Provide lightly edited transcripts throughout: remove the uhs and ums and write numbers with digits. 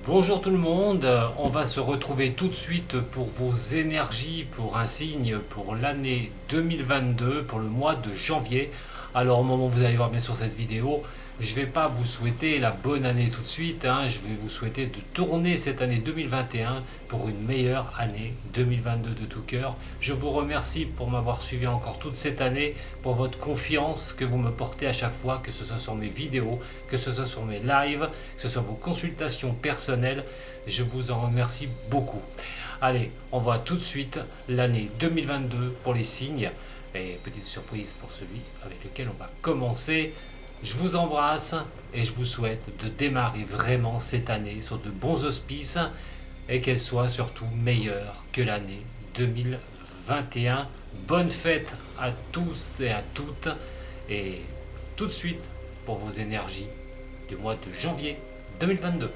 Bonjour tout le monde, on va se retrouver tout de suite pour vos énergies, pour un signe pour l'année 2022, pour le mois de janvier. Alors au moment où vous allez voir bien sûr cette vidéo, je ne vais pas vous souhaiter la bonne année tout de suite, je vais vous souhaiter de tourner cette année 2021 pour une meilleure année 2022 de tout cœur. Je vous remercie pour m'avoir suivi encore toute cette année, pour votre confiance que vous me portez à chaque fois, que ce soit sur mes vidéos, que ce soit sur mes lives, que ce soit vos consultations personnelles. Je vous en remercie beaucoup. Allez, on voit tout de suite l'année 2022 pour les signes. Et petite surprise pour celui avec lequel on va commencer. Je vous embrasse et je vous souhaite de démarrer vraiment cette année sur de bons auspices et qu'elle soit surtout meilleure que l'année 2021. Bonne fête à tous et à toutes et tout de suite pour vos énergies du mois de janvier 2022.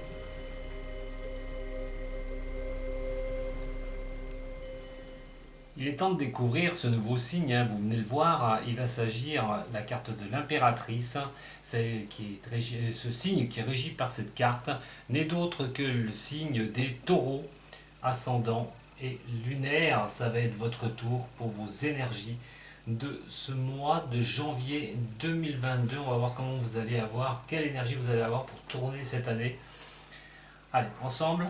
Il est temps de découvrir ce nouveau signe, vous venez le voir, il va s'agir de la carte de l'impératrice. Ce signe qui est régi par cette carte n'est d'autre que le signe des taureaux, ascendant et lunaire. Ça va être votre tour pour vos énergies de ce mois de janvier 2022. On va voir comment vous allez avoir, quelle énergie vous allez avoir pour tourner cette année. Allez, ensemble.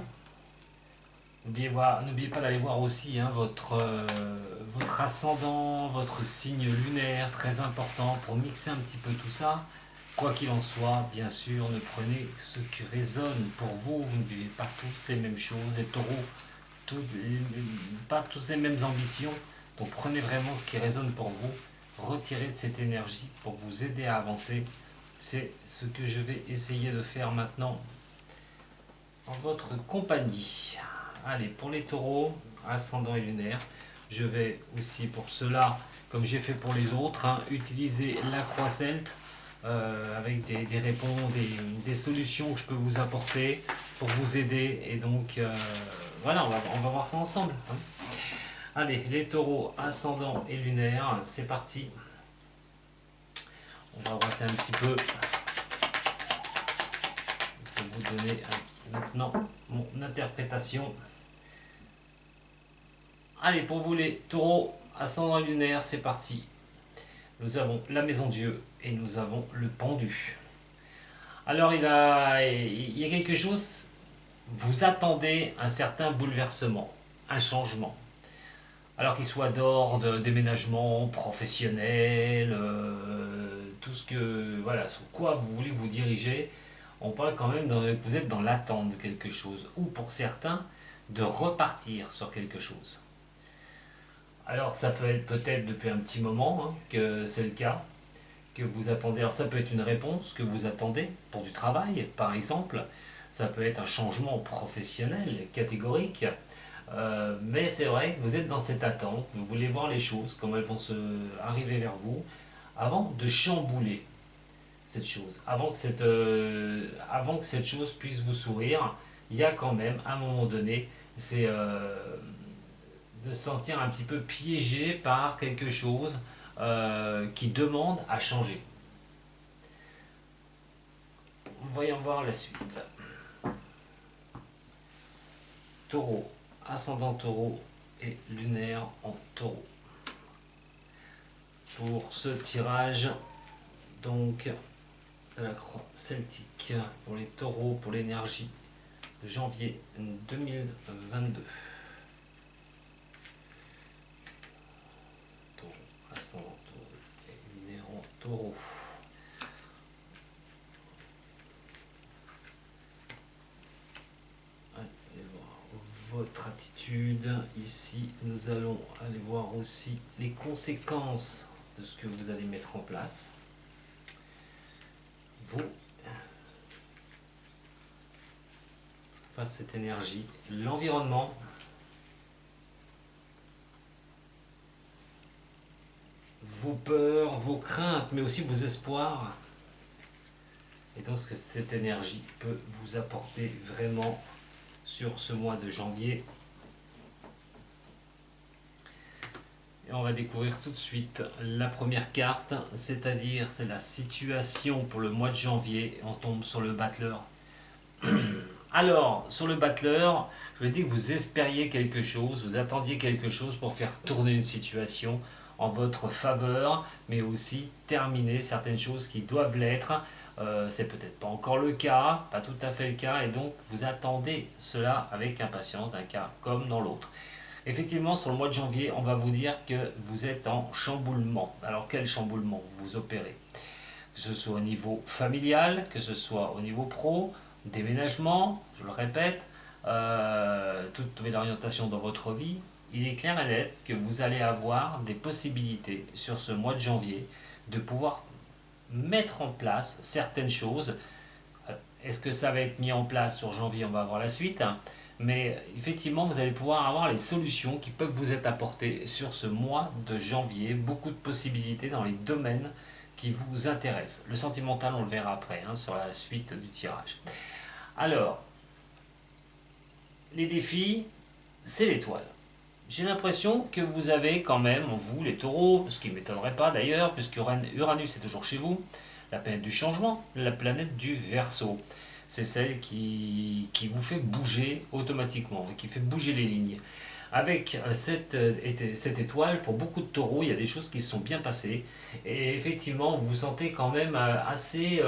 N'oubliez pas d'aller voir aussi votre ascendant, votre signe lunaire, très important pour mixer un petit peu tout ça. Quoi qu'il en soit, bien sûr, ne prenez ce qui résonne pour vous. Vous ne vivez pas tous les mêmes choses. Les taureaux, pas tous les mêmes ambitions. Donc prenez vraiment ce qui résonne pour vous. Retirez de cette énergie pour vous aider à avancer. C'est ce que je vais essayer de faire maintenant en votre compagnie. Allez, pour les taureaux, ascendant et lunaire, je vais aussi pour cela, comme j'ai fait pour les autres, utiliser la croix celte avec des réponses, des solutions que je peux vous apporter pour vous aider. Et donc, voilà, on va voir ça ensemble. Allez, les taureaux, ascendant et lunaire, c'est parti. On va brasser un petit peu pour vous donner maintenant mon interprétation. Allez, pour vous les taureaux, ascendant lunaire, c'est parti. Nous avons la maison Dieu et nous avons le pendu. Alors il y a quelque chose, vous attendez un certain bouleversement, un changement. Alors qu'il soit d'ordre, déménagement, professionnel, tout ce que, voilà, sur quoi vous voulez vous diriger, on parle quand même que vous êtes dans l'attente de quelque chose, ou pour certains, de repartir sur quelque chose. Alors ça peut être peut-être depuis un petit moment que c'est le cas, que vous attendez. Alors ça peut être une réponse que vous attendez pour du travail, par exemple. Ça peut être un changement professionnel catégorique. Mais c'est vrai que vous êtes dans cette attente, vous voulez voir les choses, comment elles vont arriver vers vous, avant de chambouler cette chose. Avant que cette chose puisse vous sourire, il y a quand même, à un moment donné, c'est de se sentir un petit peu piégé par quelque chose qui demande à changer. Voyons voir la suite. Taureau, ascendant taureau et lunaire en taureau. Pour ce tirage, donc, de la croix celtique pour les taureaux, pour l'énergie de janvier 2022. Taureau, ascendant taureau et lunaire en taureau. Allez voir votre attitude. Ici, nous allons aller voir aussi les conséquences de ce que vous allez mettre en place. Vous, face à cette énergie, l'environnement, vos peurs, vos craintes, mais aussi vos espoirs. Et donc ce que cette énergie peut vous apporter vraiment sur ce mois de janvier. Et on va découvrir tout de suite la première carte, c'est-à-dire c'est la situation pour le mois de janvier. On tombe sur le battleur. Alors, sur le battleur, je vous ai dit que vous espériez quelque chose, vous attendiez quelque chose pour faire tourner une situation en votre faveur, mais aussi terminer certaines choses qui doivent l'être. C'est peut-être pas encore le cas, pas tout à fait le cas, et donc vous attendez cela avec impatience, d'un cas comme dans l'autre. Effectivement, sur le mois de janvier, on va vous dire que vous êtes en chamboulement. Alors, quel chamboulement vous opérez? Que ce soit au niveau familial, que ce soit au niveau pro, déménagement, je le répète, toute nouvelle orientation dans votre vie, il est clair et net que vous allez avoir des possibilités sur ce mois de janvier de pouvoir mettre en place certaines choses. Est-ce que ça va être mis en place sur janvier? On va voir la suite, hein. Mais effectivement, vous allez pouvoir avoir les solutions qui peuvent vous être apportées sur ce mois de janvier. Beaucoup de possibilités dans les domaines qui vous intéressent. Le sentimental, on le verra après, hein, sur la suite du tirage. Alors, les défis, c'est l'étoile. J'ai l'impression que vous avez quand même en vous, les taureaux, ce qui ne m'étonnerait pas d'ailleurs, puisque Uranus est toujours chez vous, la planète du changement, la planète du Verseau. C'est celle qui vous fait bouger automatiquement, qui fait bouger les lignes. Avec cette étoile, pour beaucoup de taureaux, il y a des choses qui se sont bien passées. Et effectivement, vous vous sentez quand même assez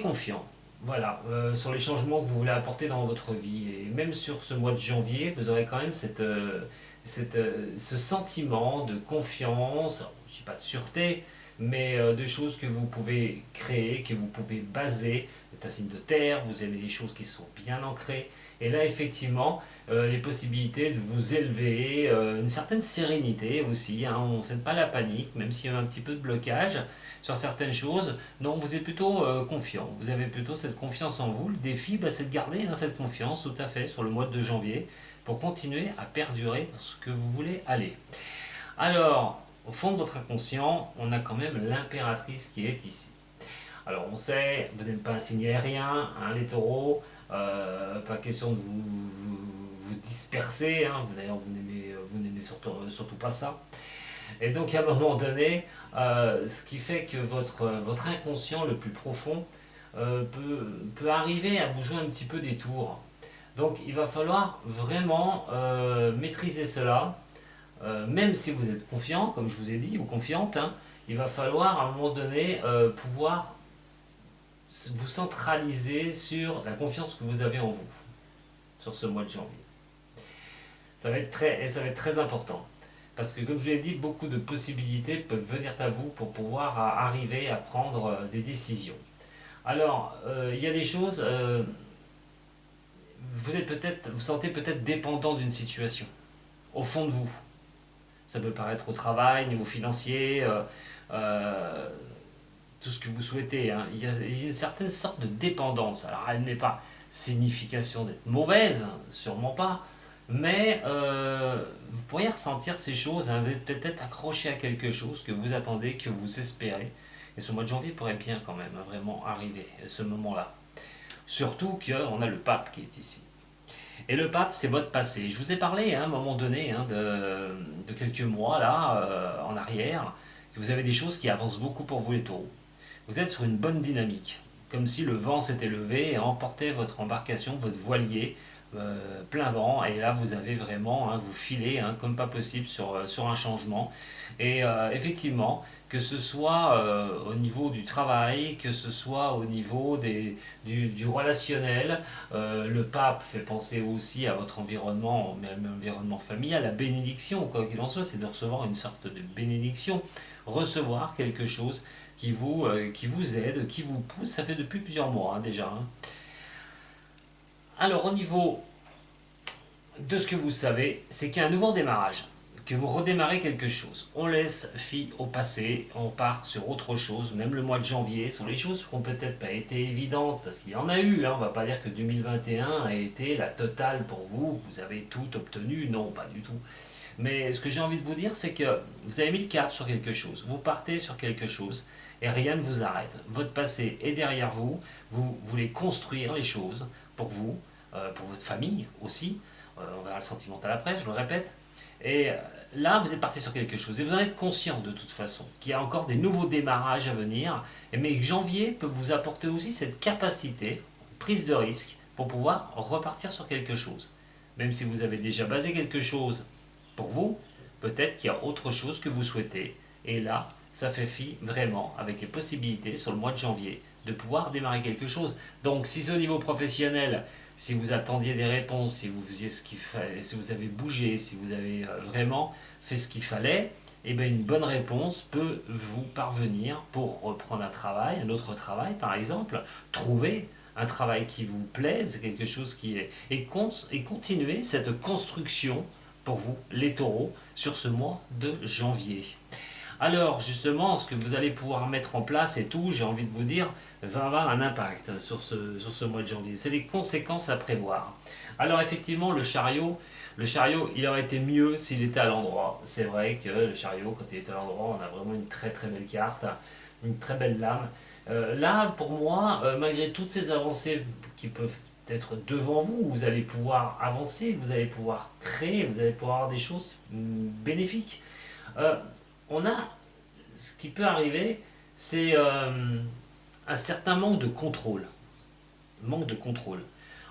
confiant. Voilà, sur les changements que vous voulez apporter dans votre vie. Et même sur ce mois de janvier, vous aurez quand même ce sentiment de confiance, je ne dis pas de sûreté, mais de choses que vous pouvez créer, que vous pouvez baser. C'est un signe de terre, vous aimez les choses qui sont bien ancrées. Et là, effectivement, les possibilités de vous élever, une certaine sérénité aussi, hein, on ne sent pas la panique, même s'il y a un petit peu de blocage sur certaines choses. Non, vous êtes plutôt confiant, vous avez plutôt cette confiance en vous. Le défi, bah, c'est de garder, hein, cette confiance tout à fait sur le mois de janvier pour continuer à perdurer dans ce que vous voulez aller. Alors, au fond de votre inconscient, on a quand même l'impératrice qui est ici. Alors on sait, vous n'êtes pas un signe aérien, hein, les taureaux, pas question de vous disperser, hein. D'ailleurs vous n'aimez surtout pas ça. Et donc à un moment donné, ce qui fait que votre inconscient le plus profond peut arriver à vous jouer un petit peu des tours. Donc il va falloir vraiment maîtriser cela, même si vous êtes confiant, comme je vous ai dit, ou confiante, hein, il va falloir à un moment donné pouvoir vous centraliser sur la confiance que vous avez en vous, sur ce mois de janvier. Ça va être très important. Parce que comme je vous l'ai dit, beaucoup de possibilités peuvent venir à vous pour pouvoir arriver à prendre des décisions. Alors, il y a des choses, vous sentez peut-être dépendant d'une situation, au fond de vous. Ça peut paraître au travail, niveau financier, euh, tout ce que vous souhaitez, hein. Il y a une certaine sorte de dépendance. Alors, elle n'est pas signification d'être mauvaise, sûrement pas, mais vous pourriez ressentir ces choses, hein. Vous êtes peut-être accroché à quelque chose que vous attendez, que vous espérez. Et ce mois de janvier pourrait bien quand même, hein, vraiment arriver, à ce moment-là. Surtout qu'on a le pape qui est ici. Et le pape, c'est votre passé. Je vous ai parlé, hein, à un moment donné, hein, de quelques mois là, en arrière, que vous avez des choses qui avancent beaucoup pour vous les taureaux. Vous êtes sur une bonne dynamique, comme si le vent s'était levé et emportait votre embarcation, votre voilier, plein vent, et là vous avez vraiment, hein, vous filez, hein, comme pas possible sur un changement. Et effectivement, que ce soit au niveau du travail, que ce soit au niveau du relationnel, le pape fait penser aussi à votre environnement, même environnement familial, la bénédiction, quoi qu'il en soit, c'est de recevoir une sorte de bénédiction, recevoir quelque chose qui vous aide, qui vous pousse, ça fait depuis plusieurs mois, hein, déjà, hein. Alors au niveau de ce que vous savez, c'est qu'il y a un nouveau démarrage, que vous redémarrez quelque chose. On laisse fi au passé, on part sur autre chose, même le mois de janvier, sont les choses qui n'ont peut-être pas été évidentes, parce qu'il y en a eu, hein, on ne va pas dire que 2021 a été la totale pour vous, vous avez tout obtenu, non, pas du tout. Mais ce que j'ai envie de vous dire, c'est que vous avez mis le cap sur quelque chose, vous partez sur quelque chose, et rien ne vous arrête. Votre passé est derrière vous, vous voulez construire les choses pour vous, pour votre famille aussi. On verra le sentimental après, je le répète. Et là, vous êtes parti sur quelque chose. Et vous en êtes conscient de toute façon qu'il y a encore des nouveaux démarrages à venir. Mais janvier peut vous apporter aussi cette capacité, prise de risque pour pouvoir repartir sur quelque chose. Même si vous avez déjà basé quelque chose pour vous, peut-être qu'il y a autre chose que vous souhaitez. Et là, ça fait fi vraiment avec les possibilités sur le mois de janvier de pouvoir démarrer quelque chose. Donc si c'est au niveau professionnel, si vous attendiez des réponses, si vous faisiez ce qu'il fallait, si vous avez bougé, si vous avez vraiment fait ce qu'il fallait, eh bien une bonne réponse peut vous parvenir pour reprendre un travail, un autre travail par exemple, trouver un travail qui vous plaise, quelque chose qui est... et continuer cette construction pour vous, les taureaux, sur ce mois de janvier. Alors justement, ce que vous allez pouvoir mettre en place et tout, j'ai envie de vous dire, va avoir un impact sur ce mois de janvier. C'est les conséquences à prévoir. Alors effectivement, le chariot, il aurait été mieux s'il était à l'endroit. C'est vrai que le chariot, quand il est à l'endroit, on a vraiment une très très belle carte, une très belle lame. Là, pour moi, malgré toutes ces avancées qui peuvent être devant vous, vous allez pouvoir avancer, vous allez pouvoir créer, vous allez pouvoir avoir des choses bénéfiques. Euh, on a, ce qui peut arriver, c'est un certain manque de contrôle. Manque de contrôle.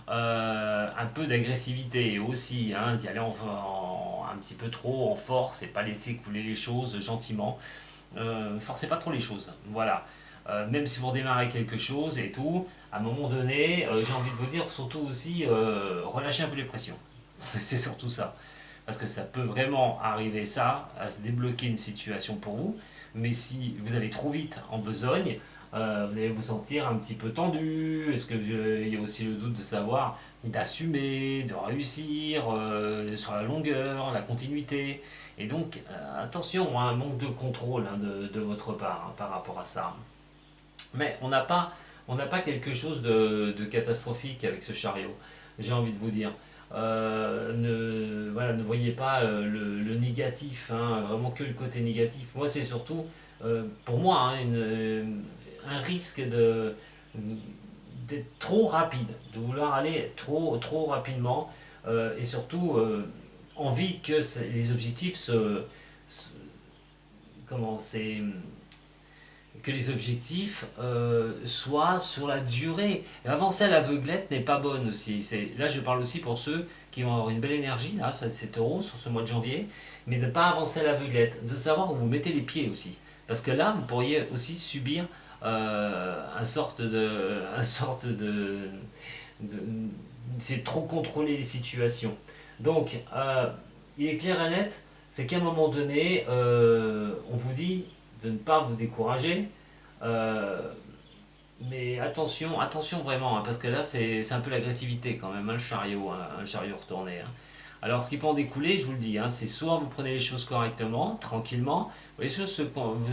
Un peu d'agressivité aussi, hein, d'y aller un petit peu trop en force et pas laisser couler les choses gentiment. Forcez pas trop les choses, voilà. Même si vous redémarrez quelque chose et tout, à un moment donné, j'ai envie de vous dire surtout aussi, relâchez un peu les pressions. C'est surtout ça. Parce que ça peut vraiment arriver ça, à se débloquer une situation pour vous. Mais si vous allez trop vite en besogne, vous allez vous sentir un petit peu tendu. Est-ce qu'il y a aussi le doute de savoir, d'assumer, de réussir sur la longueur, la continuité. Et donc, attention, hein, un manque de contrôle hein, de votre part hein, par rapport à ça. Mais on n'a pas quelque chose de catastrophique avec ce chariot, j'ai envie de vous dire. Voilà, ne voyez pas le négatif, hein, vraiment que le côté négatif. Moi, c'est surtout, pour moi, hein, un risque d'être trop rapide, de vouloir aller trop rapidement, et surtout envie que les objectifs se- comment c'est que les objectifs soient sur la durée. Et avancer à l'aveuglette n'est pas bonne aussi. Là, je parle aussi pour ceux qui vont avoir une belle énergie, là, c'est taureau, sur ce mois de janvier, mais de ne pas avancer à l'aveuglette, de savoir où vous mettez les pieds aussi. Parce que là, vous pourriez aussi subir un sorte de c'est trop contrôler les situations. Donc, il est clair et net, c'est qu'à un moment donné, on vous dit de ne pas vous décourager, euh, mais attention, attention vraiment, hein, parce que là c'est un peu l'agressivité quand même, hein, le chariot retourné. Hein. Alors ce qui peut en découler, je vous le dis, hein, c'est soit vous prenez les choses correctement, tranquillement, vous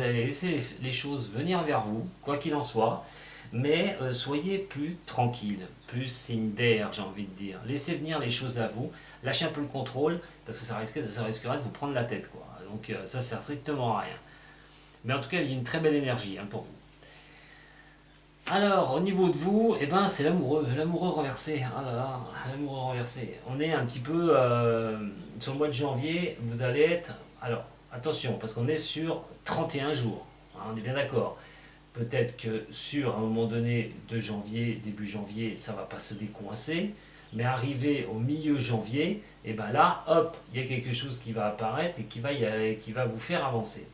allez laisser les choses venir vers vous, quoi qu'il en soit, mais soyez plus tranquille, plus signe d'air, j'ai envie de dire. Laissez venir les choses à vous, lâchez un peu le contrôle, parce que ça risquerait de vous prendre la tête. Quoi. Donc ça sert strictement à rien. Mais en tout cas, il y a une très belle énergie hein, pour vous. Alors, au niveau de vous, eh ben, c'est l'amoureux renversé. Ah là là, l'amoureux renversé. On est un petit peu sur le mois de janvier, vous allez être. Alors, attention, parce qu'on est sur 31 jours. Hein, on est bien d'accord. Peut-être que sur un moment donné de janvier, début janvier, ça va pas se décoincer. Mais arrivé au milieu janvier, et ben là, hop, il y a quelque chose qui va apparaître et qui va vous faire avancer.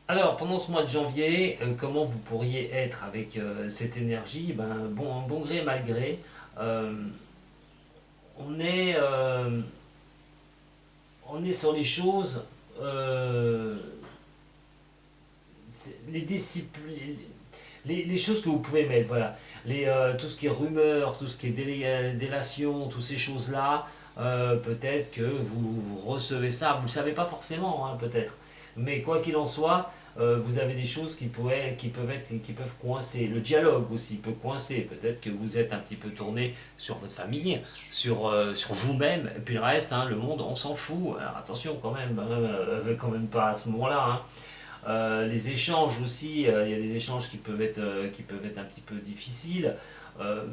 Alors, pendant ce mois de janvier, comment vous pourriez être avec cette énergie? Ben, bon gré, mal gré, euh, on, est, euh, on est sur les choses, euh, les disciplines, les choses que vous pouvez mettre, voilà. Tout ce qui est rumeur, tout ce qui est délation, toutes ces choses-là, peut-être que vous recevez ça, vous ne le savez pas forcément, hein, peut-être. Mais quoi qu'il en soit, vous avez des choses qui peuvent coincer. Le dialogue aussi peut coincer. Peut-être que vous êtes un petit peu tourné sur votre famille, sur vous-même, et puis le reste, hein, le monde, on s'en fout. Alors attention quand même, quand même pas à ce moment-là. Hein. Les échanges aussi, il y a des échanges qui peuvent être un petit peu difficiles. Euh,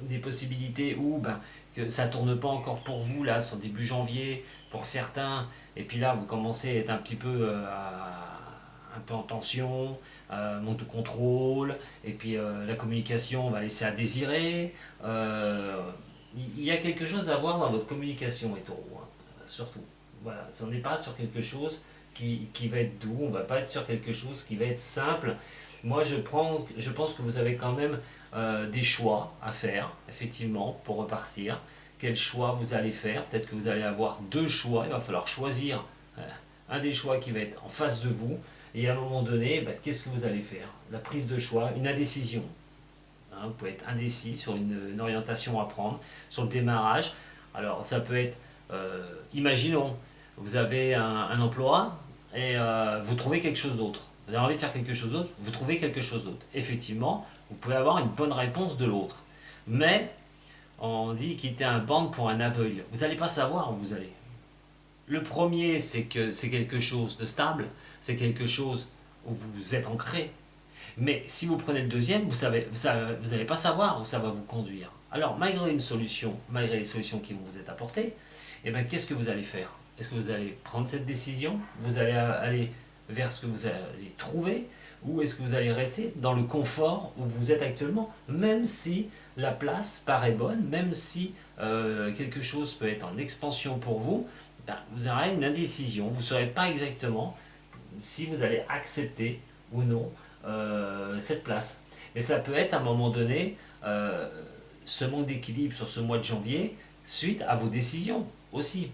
des possibilités où ben, que ça ne tourne pas encore pour vous là sur début janvier pour certains et puis là vous commencez à être un petit peu un peu en tension, manque de contrôle, et puis la communication va laisser à désirer. Il y a quelque chose à voir dans votre communication, les taureaux, hein, surtout. Voilà, on n'est pas sur quelque chose qui va être doux, on ne va pas être sur quelque chose qui va être simple. Moi, je pense que vous avez quand même des choix à faire, effectivement, pour repartir. Quel choix vous allez faire? Peut-être que vous allez avoir deux choix, il va falloir choisir un des choix qui va être en face de vous, et à un moment donné, qu'est-ce que vous allez faire? La prise de choix, une indécision. Hein, vous pouvez être indécis sur une orientation à prendre, sur le démarrage. Alors ça peut être, imaginons, vous avez un emploi et vous trouvez quelque chose d'autre. Vous avez envie de faire quelque chose d'autre, vous trouvez quelque chose d'autre. Effectivement, vous pouvez avoir une bonne réponse de l'autre. Mais on dit quitter un banc pour un aveugle. Vous n'allez pas savoir où vous allez. Le premier, c'est que c'est quelque chose de stable, c'est quelque chose où vous êtes ancré. Mais si vous prenez le deuxième, vous n'allez pas savoir où ça va vous conduire. Alors, malgré une solution, malgré les solutions qui vous être apportées, eh bien, qu'est-ce que vous allez faire? Est-ce que vous allez prendre cette décision? Vous allez aller vers ce que vous allez trouver? Ou est-ce que vous allez rester dans le confort où vous êtes actuellement, même si la place paraît bonne, même si quelque chose peut être en expansion pour vous, vous aurez une indécision, vous ne saurez pas exactement si vous allez accepter ou non cette place. Et ça peut être à un moment donné ce manque d'équilibre sur ce mois de janvier suite à vos décisions aussi.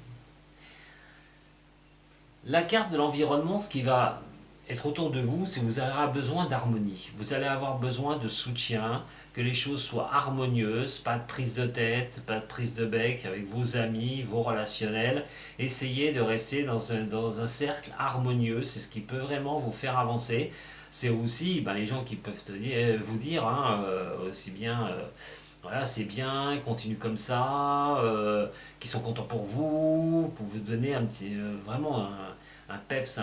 La carte de l'environnement, ce qui va être autour de vous, c'est que vous allez avoir besoin d'harmonie. Vous allez avoir besoin de soutien, que les choses soient harmonieuses, pas de prise de tête, pas de prise de bec avec vos amis, vos relationnels. Essayez de rester dans un cercle harmonieux, c'est ce qui peut vraiment vous faire avancer. C'est aussi les gens qui peuvent vous dire hein, aussi bien voilà, c'est bien, continue comme ça, qui sont contents pour vous donner vraiment un peps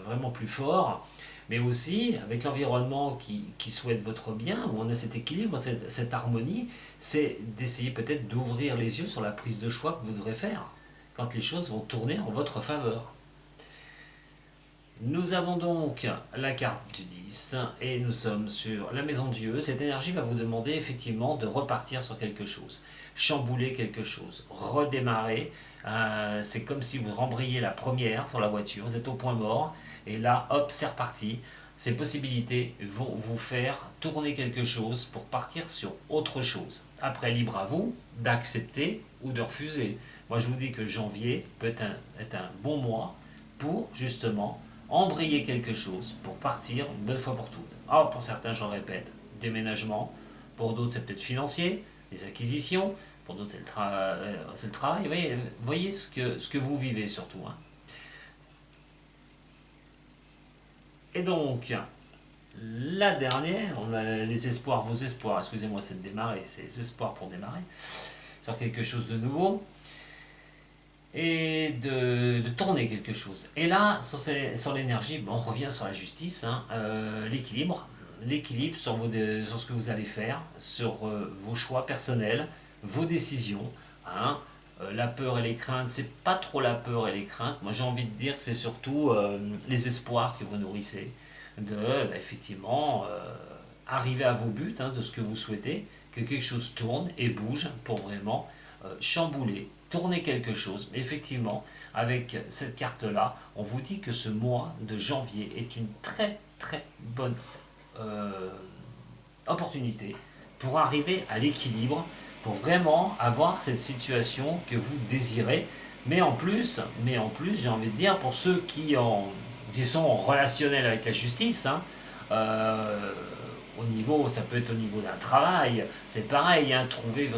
vraiment plus fort, mais aussi avec l'environnement qui souhaite votre bien, où on a cet équilibre, cette harmonie, c'est d'essayer peut-être d'ouvrir les yeux sur la prise de choix que vous devrez faire quand les choses vont tourner en votre faveur. Nous avons donc la carte du 10 et nous sommes sur la maison de Dieu. Cette énergie va vous demander effectivement de repartir sur quelque chose, chambouler quelque chose, redémarrer. C'est comme si vous rembrayez la première sur la voiture, vous êtes au point mort et là, hop, c'est reparti. Ces possibilités vont vous faire tourner quelque chose pour partir sur autre chose. Après, libre à vous d'accepter ou de refuser. Moi, je vous dis que janvier peut être un bon mois pour justement embrayer quelque chose pour partir une bonne fois pour toutes. Alors pour certains, je le répète, déménagement, pour d'autres c'est peut-être financier, des acquisitions, pour d'autres c'est le travail. Voyez ce que vous vivez surtout. Hein. Et donc, la dernière, on a les espoirs, vos espoirs, excusez-moi, c'est de démarrer, c'est les espoirs pour démarrer, sur quelque chose de nouveau et de tourner quelque chose. Et là, sur l'énergie, on revient sur la justice, hein, l'équilibre sur ce que vous allez faire, sur vos choix personnels, vos décisions. Hein, la peur et les craintes, c'est pas trop la peur et les craintes. Moi, j'ai envie de dire que c'est surtout les espoirs que vous nourrissez, de effectivement arriver à vos buts, hein, de ce que vous souhaitez, que quelque chose tourne et bouge pour vraiment chambouler, tourner quelque chose. Mais effectivement, avec cette carte-là, on vous dit que ce mois de janvier est une très très bonne opportunité pour arriver à l'équilibre, pour vraiment avoir cette situation que vous désirez. Mais en plus, j'ai envie de dire, pour ceux qui sont relationnels avec la justice, hein, ça peut être au niveau d'un travail, c'est pareil, hein, trouver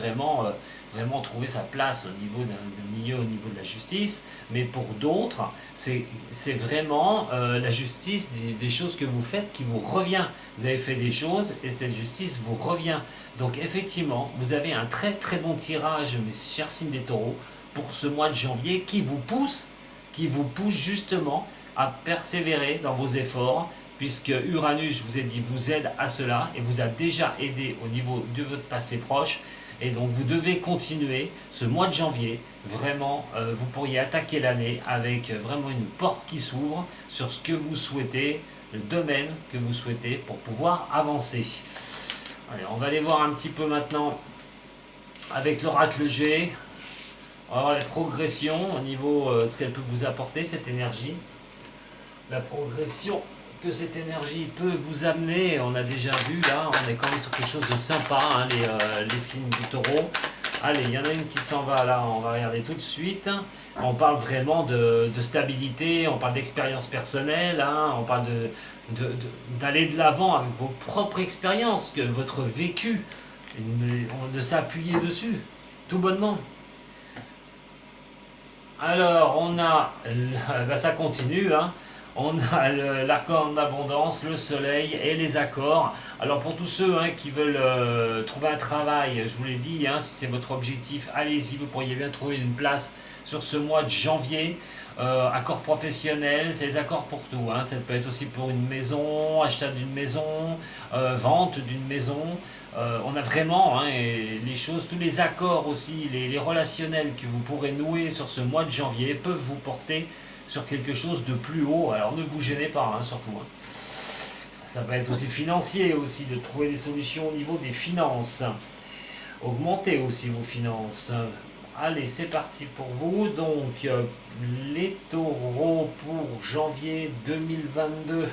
sa place au niveau d'un milieu, au niveau de la justice, mais pour d'autres, c'est vraiment la justice des choses que vous faites qui vous revient. Vous avez fait des choses et cette justice vous revient. Donc effectivement, vous avez un très très bon tirage, mes chers signes des taureaux, pour ce mois de janvier qui vous pousse justement à persévérer dans vos efforts, puisque Uranus, je vous ai dit, vous aide à cela et vous a déjà aidé au niveau de votre passé proche. Et donc vous devez continuer ce mois de janvier. Vraiment, vous pourriez attaquer l'année avec vraiment une porte qui s'ouvre sur ce que vous souhaitez le domaine que vous souhaitez pour pouvoir avancer. Allez, on va aller voir un petit peu maintenant avec l'oracle G. On va voir les progressions au niveau de ce qu'elle peut vous apporter, cette énergie. La progression que cette énergie peut vous amener, on a déjà vu là, on est quand même sur quelque chose de sympa, hein, les signes du taureau. Allez, il y en a une qui s'en va là, on va regarder tout de suite. On parle vraiment de stabilité, on parle d'expérience personnelle, hein, on parle d'aller de l'avant avec vos propres expériences, que votre vécu, de s'appuyer dessus, tout bonnement. Alors, on a, ça continue, hein. On a l'accord d'abondance, le soleil et les accords. Alors pour tous ceux qui veulent trouver un travail, je vous l'ai dit, si c'est votre objectif, allez-y, vous pourriez bien trouver une place sur ce mois de janvier. Accords professionnels, c'est les accords pour tout. Ça peut être aussi pour une maison, achat d'une maison, vente d'une maison. On a vraiment les choses, tous les accords aussi, les relationnels que vous pourrez nouer sur ce mois de janvier peuvent vous porter sur quelque chose de plus haut. Alors ne vous gênez pas, surtout. Ça peut être aussi financier aussi, de trouver des solutions au niveau des finances. Augmenter aussi vos finances. Allez, c'est parti pour vous. Donc, les taureaux pour janvier 2022.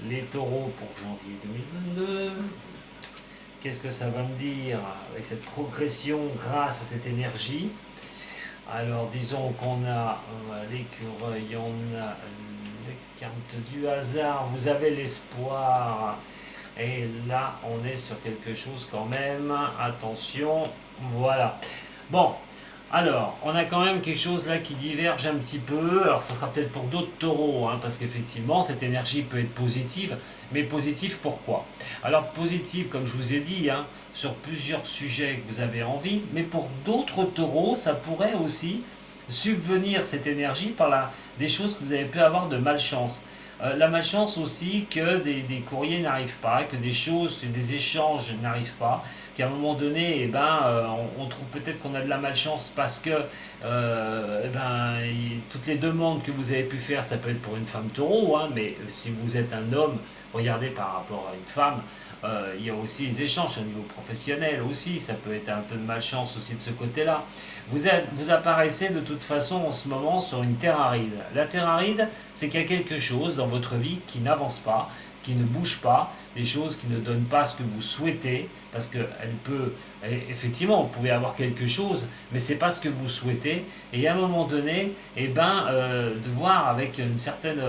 Les taureaux pour janvier 2022. Qu'est-ce que ça va me dire avec cette progression grâce à cette énergie? Alors, disons qu'on a l'écureuil, on a les cartes du hasard, vous avez l'espoir. Et là, on est sur quelque chose quand même. Attention, voilà. Bon, alors, on a quand même quelque chose là qui diverge un petit peu. Alors, ça sera peut-être pour d'autres taureaux, parce qu'effectivement, cette énergie peut être positive. Mais positive pourquoi? Alors, positive, comme je vous ai dit, sur plusieurs sujets que vous avez envie. Mais pour d'autres taureaux, ça pourrait aussi subvenir cette énergie par des choses que vous avez pu avoir de malchance. La malchance aussi que des courriers n'arrivent pas, que des choses, des échanges n'arrivent pas, qu'à un moment donné, on trouve peut-être qu'on a de la malchance parce que toutes les demandes que vous avez pu faire, ça peut être pour une femme taureau, mais si vous êtes un homme, regardez par rapport à une femme, il y a aussi des échanges au niveau professionnel aussi, ça peut être un peu de malchance aussi de ce côté-là. Vous apparaissez de toute façon en ce moment sur une terre aride. La terre aride, c'est qu'il y a quelque chose dans votre vie qui n'avance pas, qui ne bouge pas, des choses qui ne donnent pas ce que vous souhaitez, parce effectivement, vous pouvez avoir quelque chose, mais c'est pas ce que vous souhaitez. Et à un moment donné, de voir avec une certaine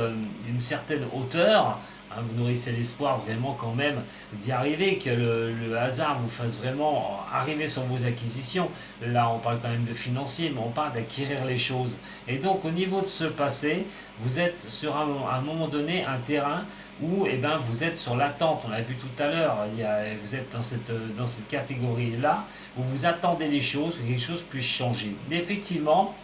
hauteur. Vous nourrissez l'espoir vraiment quand même d'y arriver, que le hasard vous fasse vraiment arriver sur vos acquisitions. Là, on parle quand même de financier, mais on parle d'acquérir les choses. Et donc, au niveau de ce passé, vous êtes sur un moment donné un terrain où vous êtes sur l'attente. On l'a vu tout à l'heure, vous êtes dans cette catégorie-là, où vous attendez les choses, que quelque chose puisse changer. Mais effectivement,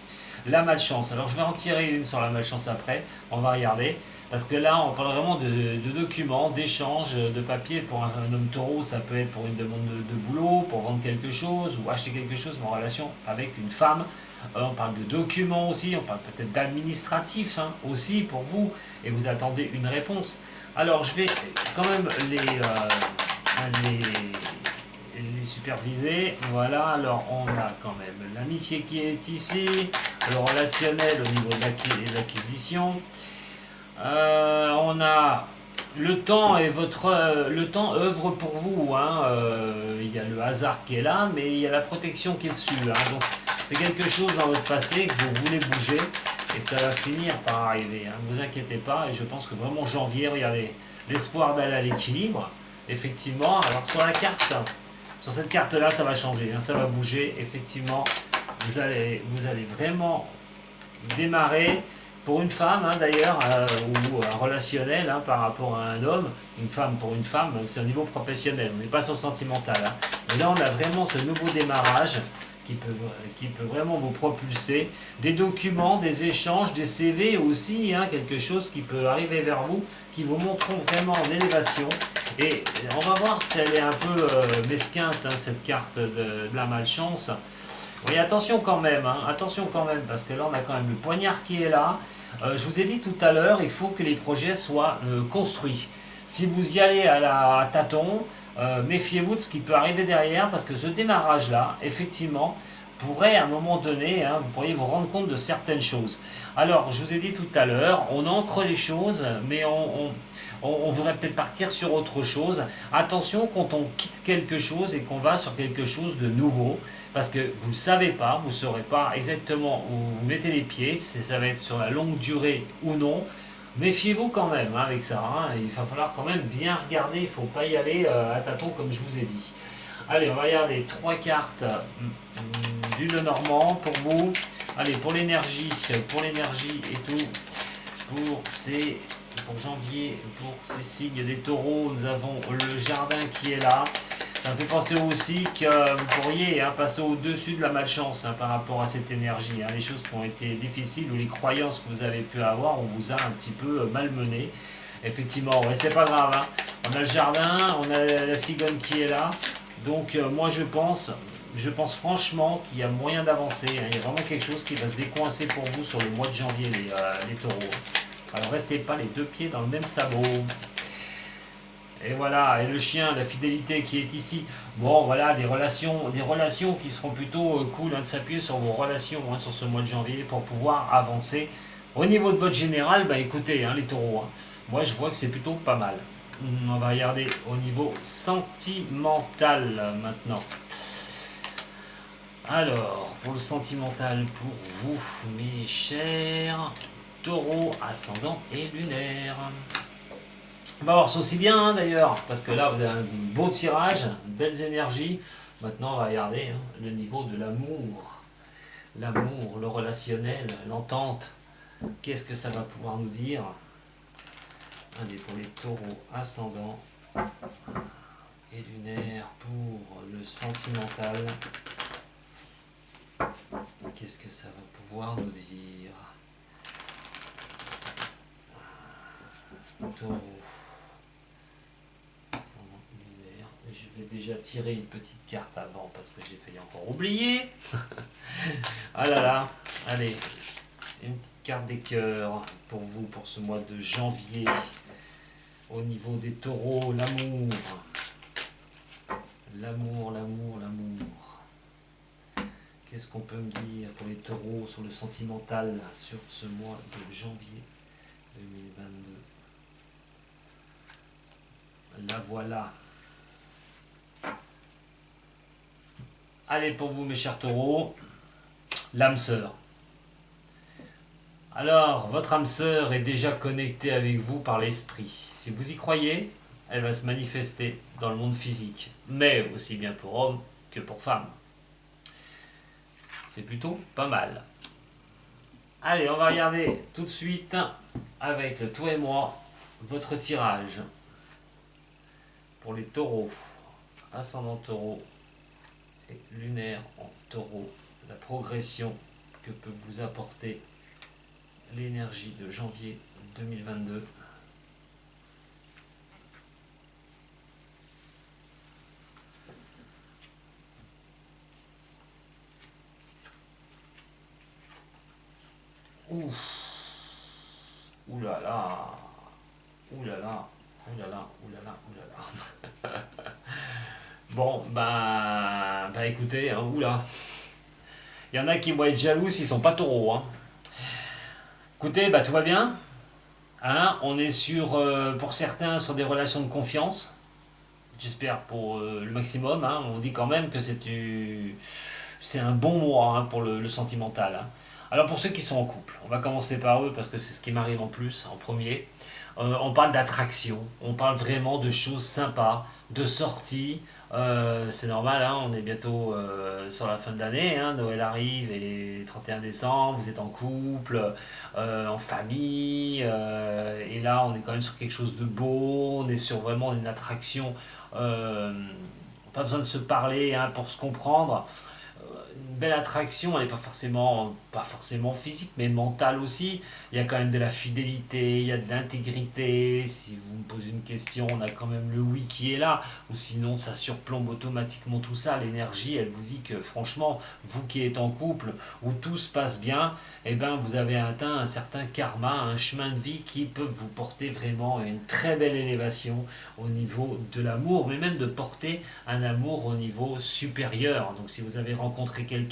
la malchance. Alors, je vais en tirer une sur la malchance après, on va regarder. Parce que là, on parle vraiment de documents, d'échanges, de papier. Pour un homme taureau, ça peut être pour une demande de boulot, pour vendre quelque chose ou acheter quelque chose, mais en relation avec une femme. On parle de documents aussi, on parle peut-être d'administratif aussi pour vous, et vous attendez une réponse. Alors, je vais quand même les superviser. Voilà, alors on a quand même l'amitié qui est ici, le relationnel au niveau de l'acquisition. On a le temps et le temps œuvre pour vous. Il y a le hasard qui est là, mais il y a la protection qui est dessus. Donc c'est quelque chose dans votre passé que vous voulez bouger et ça va finir par arriver. Ne vous inquiétez pas. Et je pense que vraiment janvier, regardez, l'espoir d'aller à l'équilibre. Effectivement. Alors sur la carte, sur cette carte-là, ça va changer. Ça va bouger. Effectivement, vous allez vraiment démarrer. Pour une femme d'ailleurs, ou un relationnel par rapport à un homme, une femme pour une femme, c'est au niveau professionnel, on n'est pas sur le sentimental. Mais là on a vraiment ce nouveau démarrage qui peut vraiment vous propulser. Des documents, des échanges, des CV aussi, quelque chose qui peut arriver vers vous, qui vous montreront vraiment en élévation. Et on va voir si elle est un peu mesquinte, cette carte de la malchance. Oui, attention quand même, parce que là on a quand même le poignard qui est là. Je vous ai dit tout à l'heure, il faut que les projets soient construits. Si vous y allez à tâtons, méfiez-vous de ce qui peut arriver derrière, parce que ce démarrage-là, effectivement, pourrait à un moment donné, hein, vous pourriez vous rendre compte de certaines choses. Alors, je vous ai dit tout à l'heure, on ancre les choses, mais on voudrait peut-être partir sur autre chose. Attention quand on quitte quelque chose et qu'on va sur quelque chose de nouveau, parce que vous ne savez pas, vous ne saurez pas exactement où vous mettez les pieds, si ça va être sur la longue durée ou non. Méfiez-vous quand même hein, avec ça, hein. Il va falloir quand même bien regarder, il ne faut pas y aller à tâtons comme je vous ai dit. Allez, on va regarder trois cartes du Lenormand pour vous. Allez, pour l'énergie et tout, pour janvier, pour ces signes des taureaux, nous avons le jardin qui est là. Ça me fait penser aussi que vous pourriez hein, passer au-dessus de la malchance hein, par rapport à cette énergie. Hein, les choses qui ont été difficiles ou les croyances que vous avez pu avoir, on vous a un petit peu malmené. Effectivement, ouais, c'est pas grave. Hein. On a le jardin, on a la cigogne qui est là. Donc moi je pense franchement qu'il y a moyen d'avancer. Hein. Il y a vraiment quelque chose qui va se décoincer pour vous sur le mois de janvier, les taureaux. Alors restez pas les deux pieds dans le même sabot. Et voilà, et le chien, la fidélité qui est ici. Bon, voilà, des relations qui seront plutôt cool hein, de s'appuyer sur vos relations hein, sur ce mois de janvier pour pouvoir avancer. Au niveau de votre général, bah écoutez, hein, les taureaux, hein, moi je vois que c'est plutôt pas mal. On va regarder au niveau sentimental maintenant. Alors, pour le sentimental, pour vous, mes chers taureaux, ascendant et lunaire. On va voir ça aussi bien hein, d'ailleurs, parce que là vous avez un beau tirage, belles énergies. Maintenant on va regarder hein, le niveau de l'amour. L'amour, le relationnel, l'entente. Qu'est-ce que ça va pouvoir nous dire? Allez, pour les taureaux ascendants et lunaire, pour le sentimental. Qu'est-ce que ça va pouvoir nous dire? Taureau. Je vais déjà tirer une petite carte avant parce que j'ai failli encore oublier. Ah là là, allez, une petite carte des cœurs pour vous pour ce mois de janvier. Au niveau des taureaux, l'amour. L'amour, l'amour, l'amour. Qu'est-ce qu'on peut me dire pour les taureaux sur le sentimental sur ce mois de janvier 2022? La voilà. Allez pour vous mes chers taureaux, l'âme sœur. Alors, votre âme sœur est déjà connectée avec vous par l'esprit. Si vous y croyez, elle va se manifester dans le monde physique, mais aussi bien pour hommes que pour femmes. C'est plutôt pas mal. Allez, on va regarder tout de suite avec le toi et moi votre tirage pour les taureaux, ascendant taureau et lunaire en taureau, la progression que peut vous apporter l'énergie de janvier 2022. Ouf. Ouh là là. Ouh là là. Ouh là là. Ouh là là. Ouh là là. Bon, bah écoutez, hein, oula. Il y en a qui vont être jaloux s'ils sont pas taureaux. Hein. Écoutez, bah tout va bien. Hein, on est sur, pour certains, sur des relations de confiance. J'espère pour le maximum. Hein. On dit quand même que c'est un bon mois hein, pour le sentimental. Hein. Alors pour ceux qui sont en couple, on va commencer par eux parce que c'est ce qui m'arrive en plus, en premier. On parle d'attraction, on parle vraiment de choses sympas, de sorties. C'est normal, hein, on est bientôt sur la fin de l'année, hein, Noël arrive et 31 décembre, vous êtes en couple, en famille, et là on est quand même sur quelque chose de beau, on est sur vraiment une attraction, pas besoin de se parler hein, pour se comprendre, belle attraction, elle n'est pas forcément physique, mais mentale aussi. Il y a quand même de la fidélité, il y a de l'intégrité. Si vous me posez une question, on a quand même le oui qui est là. Ou sinon, ça surplombe automatiquement tout ça. L'énergie, elle vous dit que franchement, vous qui êtes en couple, où tout se passe bien, eh ben, vous avez atteint un certain karma, un chemin de vie qui peut vous porter vraiment à une très belle élévation au niveau de l'amour, mais même de porter un amour au niveau supérieur. Donc si vous avez rencontré quelqu'un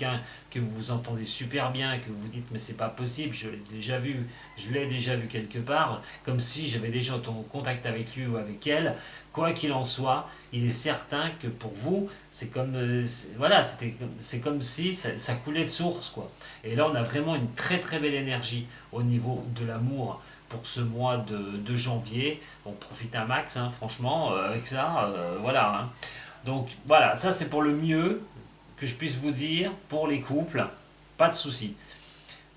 que vous vous entendez super bien, que vous vous dites mais c'est pas possible, je l'ai déjà vu quelque part, comme si j'avais déjà été en contact avec lui ou avec elle, quoi qu'il en soit, il est certain que pour vous, c'est comme, voilà, c'est comme si ça coulait de source, quoi. Et là, on a vraiment une très très belle énergie au niveau de l'amour pour ce mois de janvier. On profite un max, hein, franchement, avec ça, voilà. Hein. Donc voilà, ça c'est pour le mieux que je puisse vous dire pour les couples, pas de souci.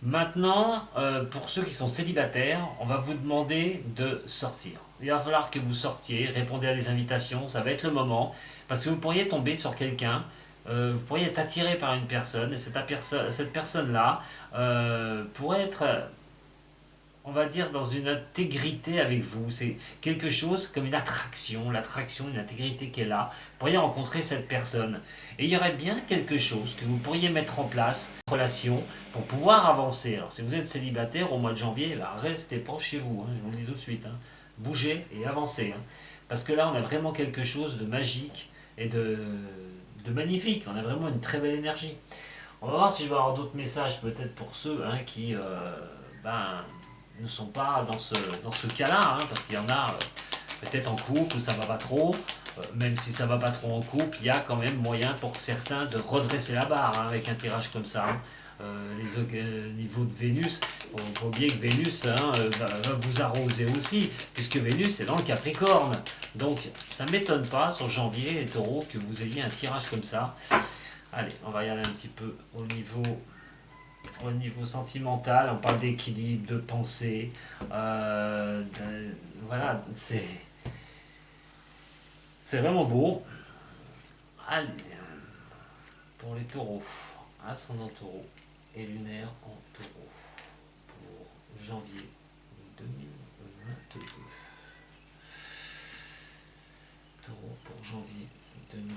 Maintenant, pour ceux qui sont célibataires, on va vous demander de sortir. Il va falloir que vous sortiez, répondez à des invitations, ça va être le moment, parce que vous pourriez tomber sur quelqu'un, vous pourriez être attiré par une personne, et cette personne-là pourrait être, on va dire, dans une intégrité avec vous. C'est quelque chose comme une attraction, l'attraction, une intégrité qui est là. Vous pourriez rencontrer cette personne. Et il y aurait bien quelque chose que vous pourriez mettre en place, une relation, pour pouvoir avancer. Alors si vous êtes célibataire au mois de janvier, bah, restez pas chez vous, hein, je vous le dis tout de suite. Hein. Bougez et avancez. Hein. Parce que là, on a vraiment quelque chose de magique et de magnifique. On a vraiment une très belle énergie. On va voir si je vais avoir d'autres messages, peut-être pour ceux hein, qui... ben, ne sont pas dans ce cas-là, hein, parce qu'il y en a peut-être en couple où ça va pas trop, même si ça va pas trop en couple, il y a quand même moyen pour certains de redresser la barre hein, avec un tirage comme ça. Hein. Niveau de Vénus, il ne faut pas oublier que Vénus hein, va vous arroser aussi, puisque Vénus est dans le Capricorne. Donc ça ne m'étonne pas sur janvier et taureau que vous ayez un tirage comme ça. Allez, on va y aller un petit peu au niveau sentimental, on parle d'équilibre, de pensée. Voilà, c'est vraiment beau. Allez, pour les taureaux, ascendant taureau et lunaire en taureau pour janvier 2022. Taureau pour janvier 2022.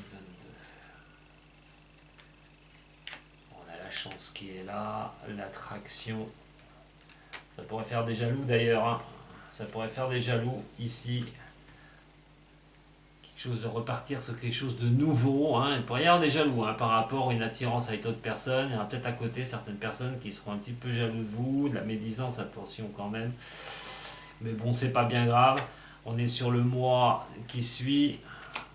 La chance qui est là, l'attraction. Ça pourrait faire des jaloux d'ailleurs. Hein. Ça pourrait faire des jaloux ici. Quelque chose de repartir sur quelque chose de nouveau. Hein. Il pourrait y avoir des jaloux hein, par rapport à une attirance avec d'autres personnes. Il y aura peut-être à côté certaines personnes qui seront un petit peu jaloux de vous. De la médisance, attention quand même. Mais bon, c'est pas bien grave. On est sur le mois qui suit.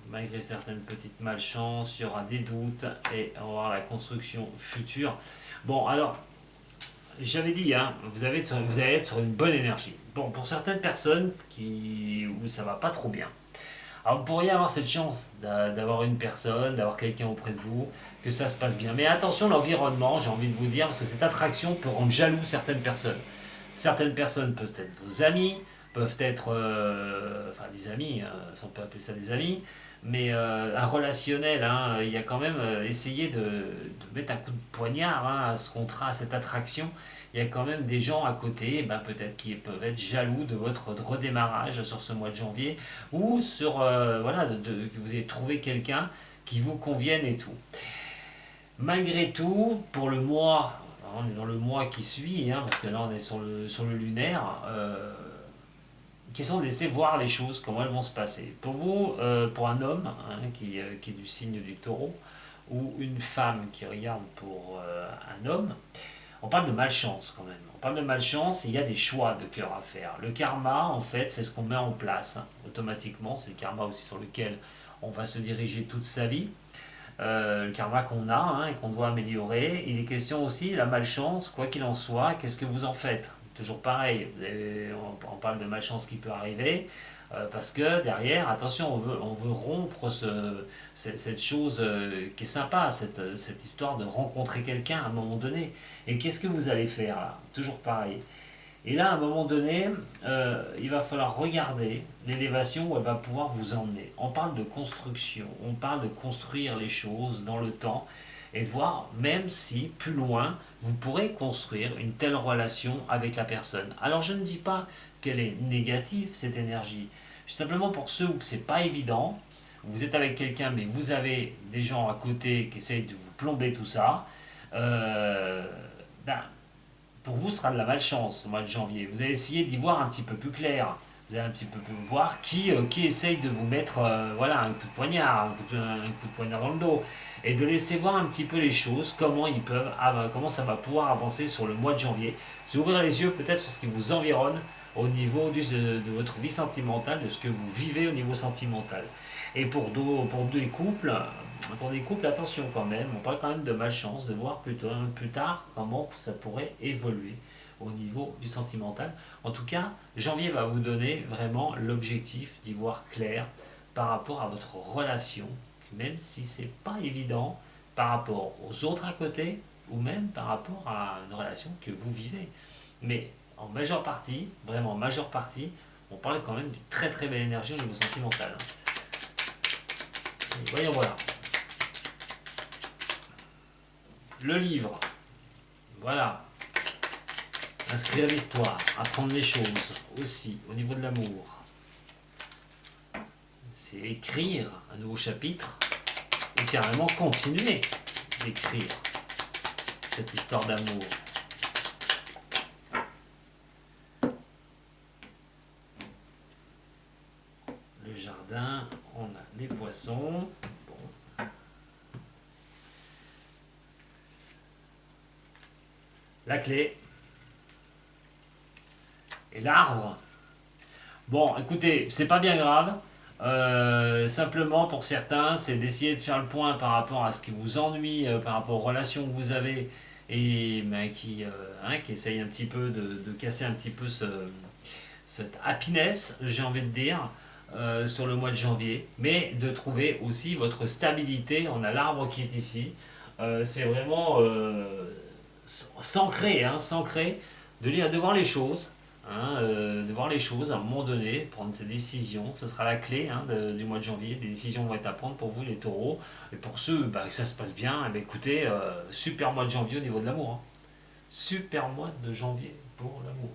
Malgré certaines petites malchances, il y aura des doutes et on va voir la construction future. Bon, alors, j'avais dit, hein, vous allez être sur une bonne énergie. Bon, pour certaines personnes où ça va pas trop bien, alors vous pourriez avoir cette chance d'avoir une personne, d'avoir quelqu'un auprès de vous, que ça se passe bien. Mais attention, l'environnement, j'ai envie de vous dire, parce que cette attraction peut rendre jaloux certaines personnes. Certaines personnes peuvent être vos amis, peuvent être, enfin des amis, on peut appeler ça des amis, mais un relationnel, hein, il y a quand même essayé de mettre un coup de poignard hein, à ce contrat, à cette attraction. Il y a quand même des gens à côté, ben, peut-être qui peuvent être jaloux de votre redémarrage sur ce mois de janvier, ou sur, voilà, que vous ayez trouvé quelqu'un qui vous convienne et tout. Malgré tout, pour le mois, on est dans le mois qui suit, hein, parce que là on est sur le lunaire, question de laisser voir les choses, comment elles vont se passer. Pour vous, pour un homme hein, qui est du signe du taureau, ou une femme qui regarde pour un homme, on parle de malchance quand même. On parle de malchance et il y a des choix de cœur à faire. Le karma, en fait, c'est ce qu'on met en place hein, automatiquement. C'est le karma aussi sur lequel on va se diriger toute sa vie. Le karma qu'on a hein, et qu'on doit améliorer. Il est question aussi, la malchance, quoi qu'il en soit, qu'est-ce que vous en faites? Toujours pareil, on parle de malchance qui peut arriver, parce que derrière, attention, on veut rompre cette chose qui est sympa, cette histoire de rencontrer quelqu'un à un moment donné. Et qu'est-ce que vous allez faire là? Toujours pareil. Et là, à un moment donné, il va falloir regarder l'élévation où elle va pouvoir vous emmener. On parle de construction, on parle de construire les choses dans le temps. et de voir même si plus loin vous pourrez construire une telle relation avec la personne. Alors je ne dis pas qu'elle est négative cette énergie, simplement pour ceux où c'est pas évident, vous êtes avec quelqu'un mais vous avez des gens à côté qui essayent de vous plomber tout ça, euh, ben, pour vous, ce sera de la malchance au mois de janvier. Vous allez essayer d'y voir un petit peu plus clair. Vous allez un petit peu plus voir qui essaye de vous mettre voilà, un coup de poignard, un coup de poignard dans le dos. Et de laisser voir un petit peu les choses, comment ils peuvent, comment ça va pouvoir avancer sur le mois de janvier. C'est ouvrir les yeux peut-être sur ce qui vous environne au niveau de votre vie sentimentale, de ce que vous vivez au niveau sentimental. Et pour des couples, attention quand même, on parle quand même de malchance, de voir plus tard comment ça pourrait évoluer au niveau du sentimental. En tout cas, janvier va vous donner vraiment l'objectif d'y voir clair par rapport à votre relation, même si c'est pas évident par rapport aux autres à côté ou même par rapport à une relation que vous vivez. Mais en majeure partie, vraiment en majeure partie, on parle quand même d'une très très belle énergie au niveau sentimental. Et voyons voilà. Le livre, voilà. Inscrire l'histoire, apprendre les choses aussi au niveau de l'amour. C'est écrire un nouveau chapitre ou carrément continuer d'écrire cette histoire d'amour. Le jardin, on a les poissons. Bon. La clé. Et l'arbre. Bon, écoutez, c'est pas bien grave. Simplement pour certains, c'est d'essayer de faire le point par rapport à ce qui vous ennuie, par rapport aux relations que vous avez et ben, qui essayent un petit peu de casser un petit peu cette happiness, j'ai envie de dire, sur le mois de janvier, mais de trouver aussi votre stabilité. On a l'arbre qui est ici. C'est vraiment s'ancrer, s'ancrer, de voir les choses. De voir les choses à un moment donné, prendre des décisions, ce sera la clé du mois de janvier. Des décisions vont être à prendre pour vous les taureaux. Et pour ceux que ça se passe bien, écoutez, super mois de janvier au niveau de l'amour. Super mois de janvier pour l'amour.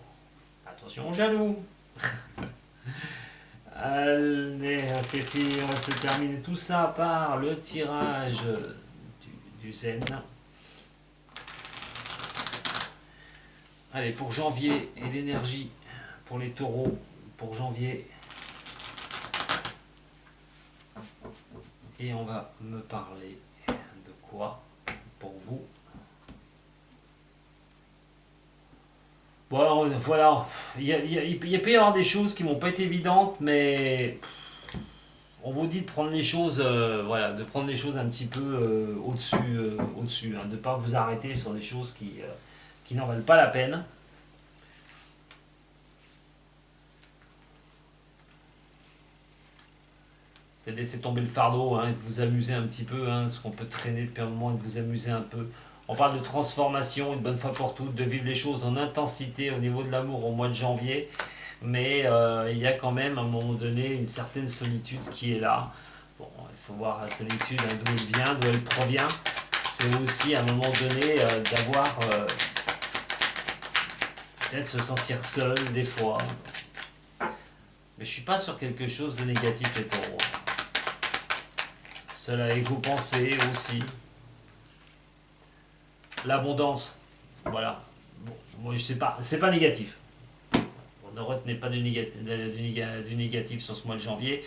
Attention aux jaloux. Allez, c'est fini, on va se terminer tout ça par le tirage du zen. Allez, pour janvier et l'énergie pour les taureaux, pour janvier. Et on va me parler de quoi pour vous? Bon, voilà, il peut y avoir des choses qui vont pas être évidentes, mais on vous dit de prendre les choses, voilà, de prendre les choses un petit peu au-dessus, de ne pas vous arrêter sur des choses qui n'en valent pas la peine. C'est de laisser tomber le fardeau, et de vous amuser un petit peu, ce qu'on peut traîner depuis un moment, et de vous amuser un peu. On parle de transformation, une bonne fois pour toutes, de vivre les choses en intensité au niveau de l'amour au mois de janvier, mais il y a quand même à un moment donné une certaine solitude qui est là. Bon, il faut voir la solitude, d'où elle vient, d'où elle provient. C'est aussi à un moment donné d'avoir peut-être se sentir seul des fois. Mais je suis pas sur quelque chose de négatif les taureaux. Seul avec vos pensées aussi. L'abondance, voilà. Bon, moi je sais pas, c'est pas négatif. Bon, ne retenez pas du négatif sur ce mois de janvier.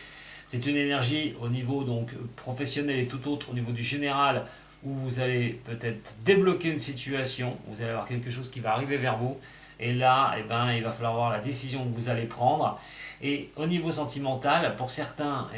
C'est une énergie au niveau donc professionnel et tout autre, au niveau du général, où vous allez peut-être débloquer une situation, vous allez avoir quelque chose qui va arriver vers vous, et là, il va falloir voir la décision que vous allez prendre. Et au niveau sentimental, pour certains,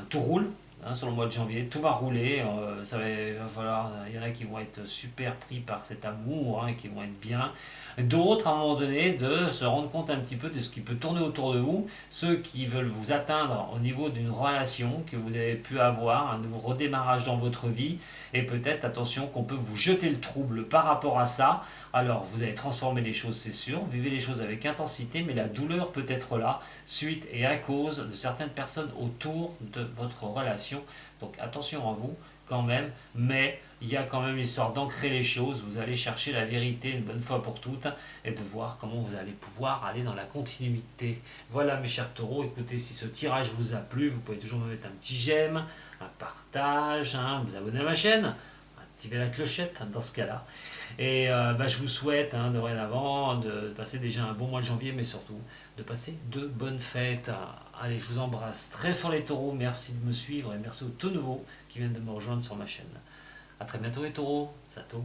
tout roule. Sur le mois de janvier, tout va rouler, il va falloir, il y en a qui vont être super pris par cet amour, qui vont être bien. D'autres, à un moment donné, de se rendre compte un petit peu de ce qui peut tourner autour de vous, ceux qui veulent vous atteindre au niveau d'une relation que vous avez pu avoir, un nouveau redémarrage dans votre vie, et peut-être, attention, qu'on peut vous jeter le trouble par rapport à ça. Alors, vous allez transformer les choses, c'est sûr, vivez les choses avec intensité, mais la douleur peut être là, suite et à cause de certaines personnes autour de votre relation. Donc, attention à vous quand même, mais il y a quand même l'histoire d'ancrer les choses. Vous allez chercher la vérité une bonne fois pour toutes et de voir comment vous allez pouvoir aller dans la continuité. Voilà mes chers taureaux, écoutez, si ce tirage vous a plu, vous pouvez toujours me mettre un petit j'aime, un partage, vous abonner à ma chaîne, activer la clochette dans ce cas-là. Et je vous souhaite dorénavant de passer déjà un bon mois de janvier, mais surtout de passer de bonnes fêtes. Allez, je vous embrasse très fort les taureaux, merci de me suivre et merci aux tout nouveaux qui viennent de me rejoindre sur ma chaîne. A très bientôt les taureaux, Sato.